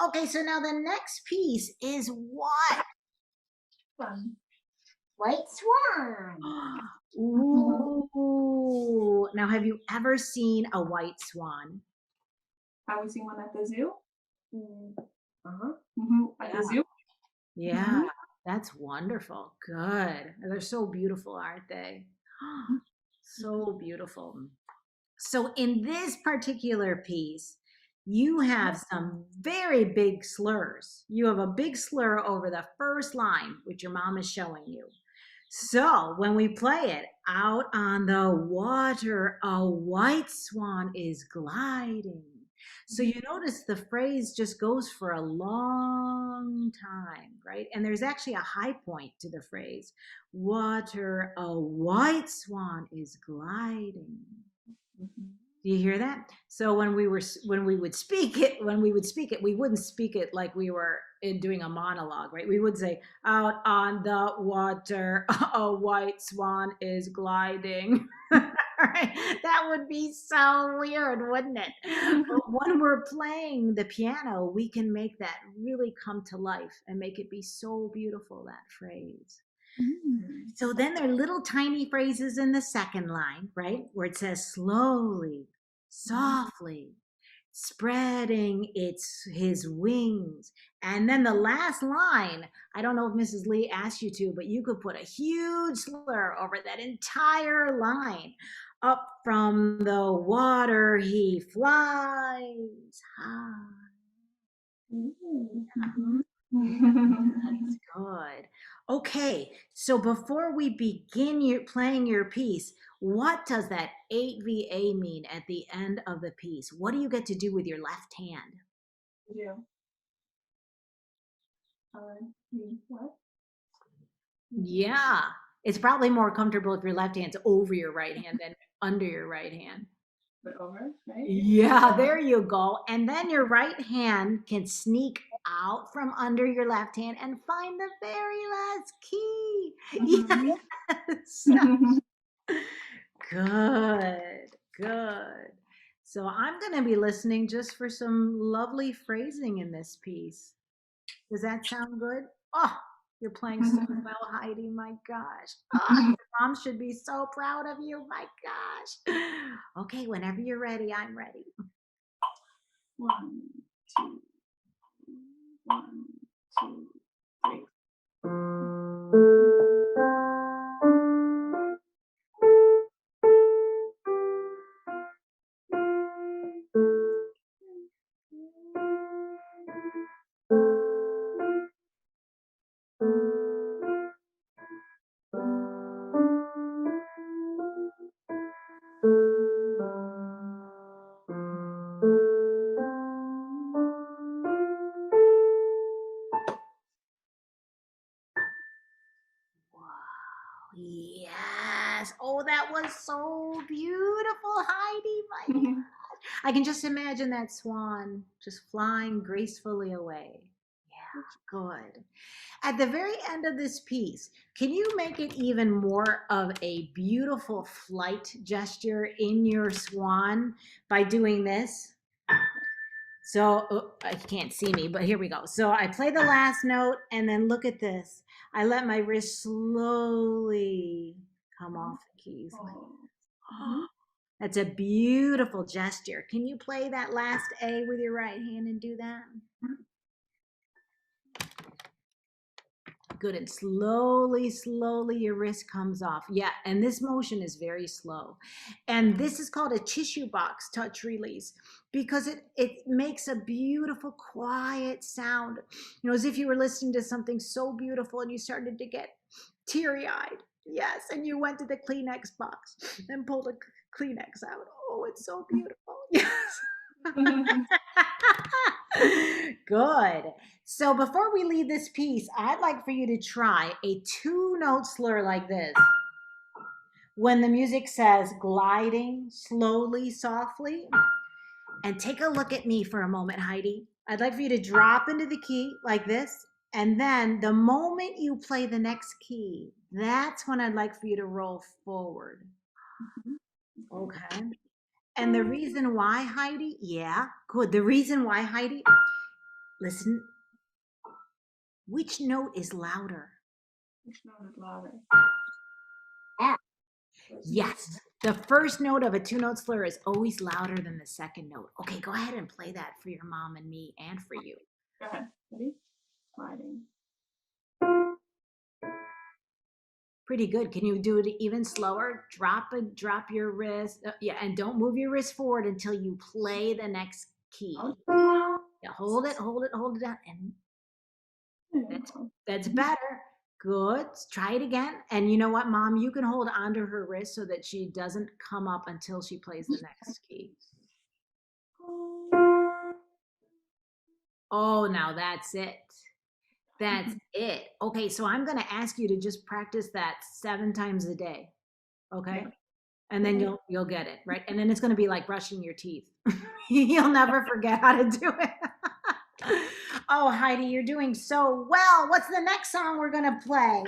Okay, so now the next piece is what? Fun. White Swan. Ooh. Now, have you ever seen a white swan? Have we seen one at the zoo? Uh-huh. At Yeah. the zoo? Yeah, that's wonderful. Good. They're so beautiful, aren't they? So beautiful. So in this particular piece, you have some very big slurs. You have a big slur over the first line, which your mom is showing you. So when we play it, out on the water, a white swan is gliding. So you notice the phrase just goes for a long time, right? And there's actually a high point to the phrase. Water, a white swan is gliding. Do you hear that? So when we would speak it, we wouldn't speak it like we were doing a monologue, right? We would say, "Out on the water, a white swan is gliding." Right? That would be so weird, wouldn't it? But when we're playing the piano, we can make that really come to life and make it be so beautiful, that phrase. So then there are little tiny phrases in the second line, right? Where it says slowly, softly, spreading his wings. And then the last line, I don't know if Mrs. Lee asked you to, but you could put a huge slur over that entire line. Up from the water he flies high. That's good. Okay, so before we begin playing your piece, what does that 8VA mean at the end of the piece? What do you get to do with your left hand? Yeah. What? Yeah, it's probably more comfortable if your left hand's over your right hand than under your right hand. But over, right? Yeah, there you go. And then your right hand can sneak out from under your left hand and find the very last key. Yes. Good, good. So I'm going to be listening just for some lovely phrasing in this piece. Does that sound good? Oh, you're playing so well, Heidi. My gosh. Oh, your mom should be so proud of you. My gosh. Okay, whenever you're ready, I'm ready. 1, 2, 1, 2, 3. Yes. Oh, that was so beautiful, Heidi. My God. I can just imagine that swan just flying gracefully away. Yeah, good. At the very end of this piece, can you make it even more of a beautiful flight gesture in your swan by doing this? So I can't see me, but here we go. So I play the last note and then look at this. I let my wrist slowly come off the keys. That's a beautiful gesture. Can you play that last A with your right hand and do that? Good. And slowly, slowly your wrist comes off. Yeah. And this motion is very slow. And this is called a tissue box touch release because it makes a beautiful, quiet sound, as if you were listening to something so beautiful and you started to get teary eyed. Yes. And you went to the Kleenex box and pulled a Kleenex out. Oh, it's so beautiful. Yes. Good. So before we leave this piece, I'd like for you to try a 2-note slur like this. When the music says gliding slowly, softly, and take a look at me for a moment, Heidi. I'd like for you to drop into the key like this. And then the moment you play the next key, that's when I'd like for you to roll forward. Okay. And the reason why, Heidi, yeah, good. The reason why, Heidi, Listen. Which note is louder? Which note is louder? F. Yes. The first note of a two-note slur is always louder than the second note. Okay, go ahead and play that for your mom and me and for you. Go ahead. Ready? Sliding. Pretty good. Can you do it even slower? Drop your wrist. Yeah, and don't move your wrist forward until you play the next key. Yeah, hold it down, and that's better. Good. Try it again. And you know what, Mom? You can hold onto her wrist so that she doesn't come up until she plays the next key. Oh, now that's it. That's it. Okay, so I'm going to ask you to just practice that 7 times a day. Okay? Yeah. And then you'll get it, right? And then it's going to be like brushing your teeth. You'll never forget how to do it. Oh, Heidi, you're doing so well. What's the next song we're going to play?